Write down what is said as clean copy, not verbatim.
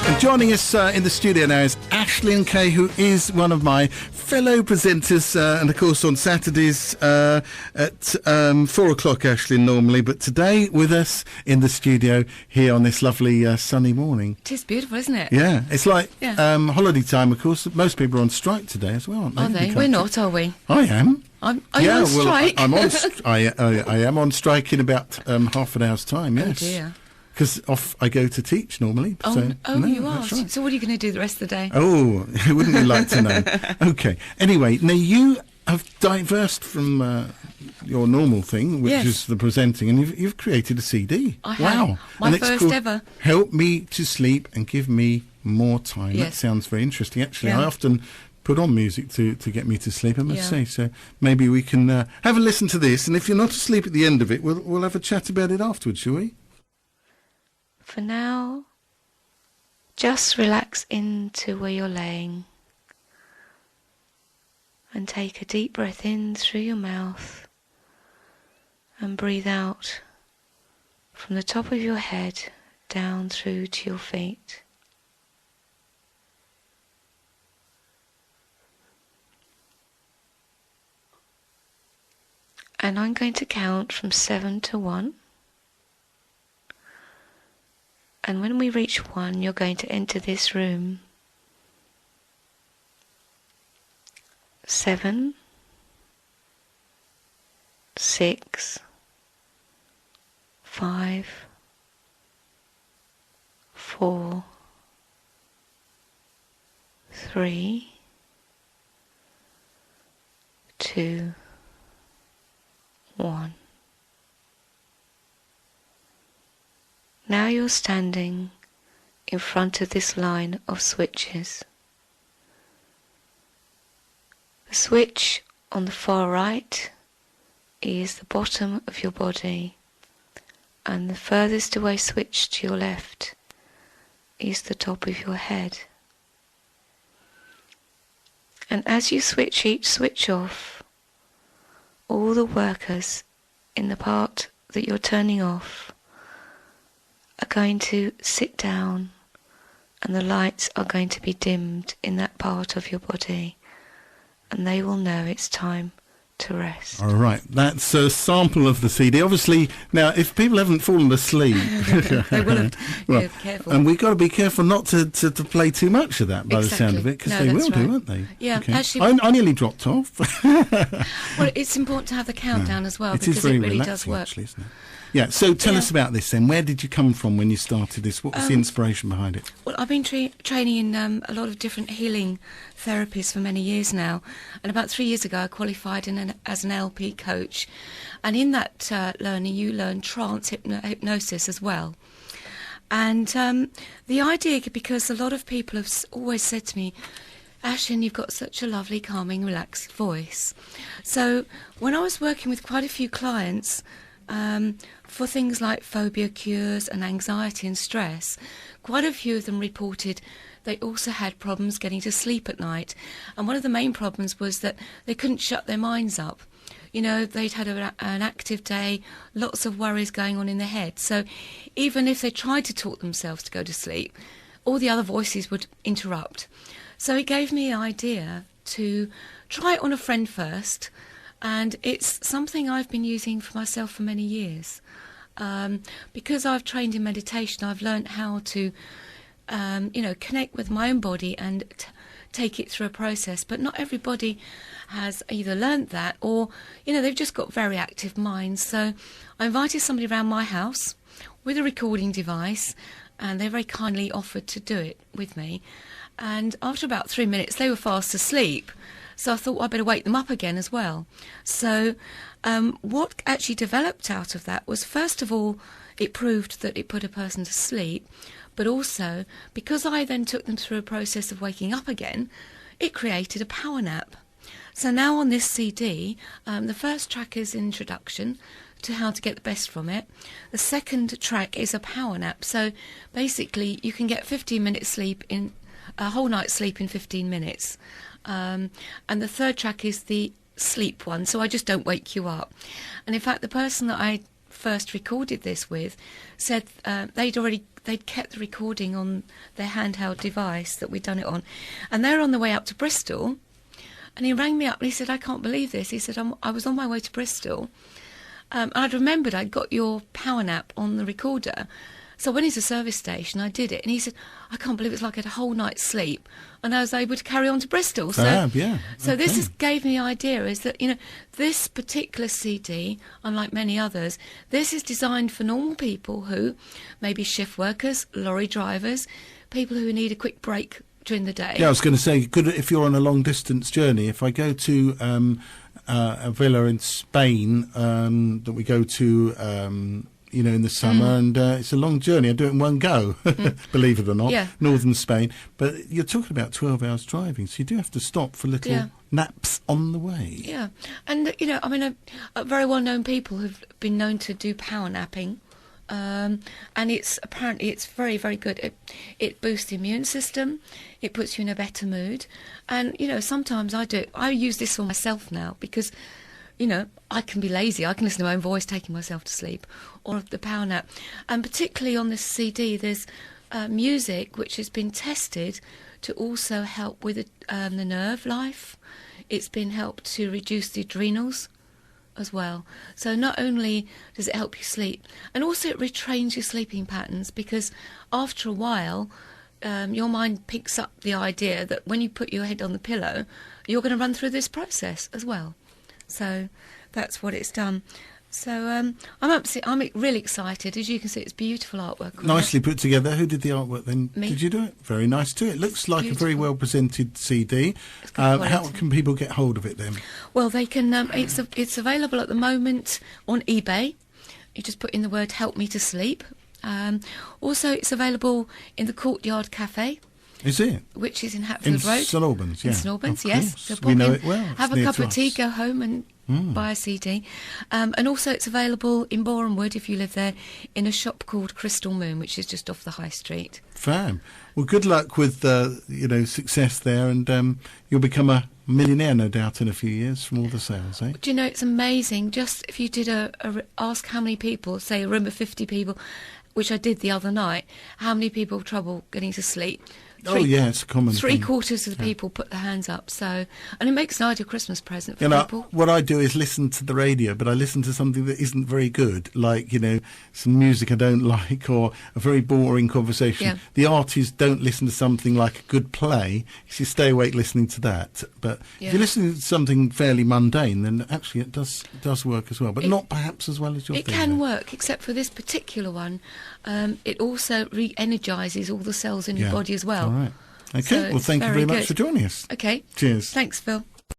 And joining us in the studio now is Ashlyn Kaye, who is one of my fellow presenters, and of course on Saturdays at 4 o'clock, Ashlyn, normally, but today with us in the studio here on this lovely sunny morning. It is beautiful, isn't it? Yeah, it's like holiday time, of course. Most people are on strike today as well, aren't they? Are they? We're not, are we? I am. Are you on strike? I'm on. I am on strike in about half an hour's time. Yes. Oh dear. Because off I go to teach normally. Oh, so, you are. Right. So what are you going to do the rest of the day? Oh, wouldn't you like to know? Okay. Anyway, now you have diversed from your normal thing, which is the presenting, and you've created a CD. I have. Wow. My and first ever. Help Me to Sleep and Give Me More Time. Yes. That sounds very interesting. Actually, Yeah. I often put on music to get me to sleep, I must say. So maybe we can have a listen to this, and if you're not asleep at the end of it, we'll have a chat about it afterwards, shall we? For now, just relax into where you're laying and take a deep breath in through your mouth and breathe out from the top of your head down through to your feet. And I'm going to count from 7 to 1. And when we reach 1, you're going to enter this room. 7, 6, 5, 4, 3, 2, 1. Now you're standing in front of this line of switches. The switch on the far right is the bottom of your body, and the furthest away switch to your left is the top of your head. And as you switch each switch off, all the workers in the part that you're turning off are going to sit down, and the lights are going to be dimmed in that part of your body, and they will know it's time to rest. All right, that's a sample of the CD. Obviously, now, if people haven't fallen asleep... They will have. Well, careful. and we've got to be careful not to play too much of that by the sound of it, because they will do, won't they? Yeah, okay. actually... I nearly dropped off. Well, it's important to have the countdown as well, because it really does work. Actually, isn't it? Yeah, so tell us about this then. Where did you come from when you started this? What was the inspiration behind it? Well, I've been training in a lot of different healing therapies for many years now. And about 3 years ago, I qualified as an LP coach. And in that learning, you learn trance hypnosis as well. And the idea, because a lot of people have always said to me, Ashlyn, you've got such a lovely, calming, relaxed voice. So when I was working with quite a few clients... for things like phobia cures and anxiety and stress, quite a few of them reported they also had problems getting to sleep at night. And one of the main problems was that they couldn't shut their minds up. You know, they'd had an active day, lots of worries going on in their head. So even if they tried to talk themselves to go to sleep, all the other voices would interrupt. So it gave me an idea to try it on a friend first. And it's something I've been using for myself for many years. Because I've trained in meditation, I've learned how to, connect with my own body and take it through a process. But not everybody has either learned that or, they've just got very active minds. So I invited somebody around my house with a recording device, and they very kindly offered to do it with me. And after about 3 minutes, they were fast asleep. So I thought I'd better wake them up again as well. So what actually developed out of that was, first of all, it proved that it put a person to sleep, but also, because I then took them through a process of waking up again, it created a power nap. So now on this CD, the first track is an introduction to how to get the best from it. The second track is a power nap. So basically, you can get 15 minutes sleep in a whole night's sleep in 15 minutes. And the third track is the sleep one, so I just don't wake you up. And in fact, the person that I first recorded this with said they'd kept the recording on their handheld device that we'd done it on, and they were on the way up to Bristol, and he rang me up and he said, I can't believe this. He said, I was on my way to Bristol. I'd remembered I'd got your power nap on the recorder. So when it's a service station, I did it. And he said, I can't believe it's like I had a whole night's sleep. And I was able to carry on to Bristol. So, yeah. So Okay. this gave me the idea is that, this particular CD, unlike many others, this is designed for normal people who may be shift workers, lorry drivers, people who need a quick break during the day. Yeah, I was going to say, good if you're on a long distance journey. If I go to a villa in Spain that we go to, in the summer, and it's a long journey. I do it in one go, believe it or not. Yeah. Northern Spain, but you're talking about 12 hours driving, so you do have to stop for little naps on the way. Yeah, and a very well-known people have been known to do power napping. And it's very, very good. It boosts the immune system. It puts you in a better mood. And sometimes I use this for myself now because I can be lazy. I can listen to my own voice taking myself to sleep, or the power nap. And particularly on this CD, there's music which has been tested to also help with the nerve life. It's been helped to reduce the adrenals as well. So not only does it help you sleep, and also it retrains your sleeping patterns, because after a while your mind picks up the idea that when you put your head on the pillow, you're going to run through this process as well. So that's what it's done. So I'm really excited. As you can see, it's beautiful artwork. Nicely put together. Who did the artwork then? Me. Did you do it? Very nice too. It looks like Beautiful. a very well presented CD. It's good How quality. can people get hold of it then? Well, they can. It's available at the moment on eBay. You just put in the word "Help Me to Sleep." Also, it's available in the Courtyard Cafe, Is it? which is in In Hatfield Road. St Albans, yeah. In St Albans, Of yes. course. So We pop know in, it well. have It's a near cup to of tea, us. go home and buy a CD. And also it's available in Borehamwood, if you live there, in a shop called Crystal Moon, which is just off the high street. Fab. Well, good luck with success there, and you'll become a millionaire, no doubt, in a few years from all the sales, eh? Do you know, it's amazing. Just if you did ask how many people, say a room of 50 people, which I did the other night, how many people have trouble getting to sleep? It's a common thing. Three-quarters of the people put their hands up. So, and it makes an ideal Christmas present for people. What I do is listen to the radio, but I listen to something that isn't very good, like, some music I don't like, or a very boring conversation. Yeah. The artists don't listen to something like a good play. You stay awake listening to that. But if you're listening to something fairly mundane, then actually it does work as well, but not perhaps as well as your It can work, except for this particular one. It also re-energises all the cells in your body as well. All right. Okay, So well, it's thank you very very much good. for joining us. Okay. Cheers. Thanks, Phil.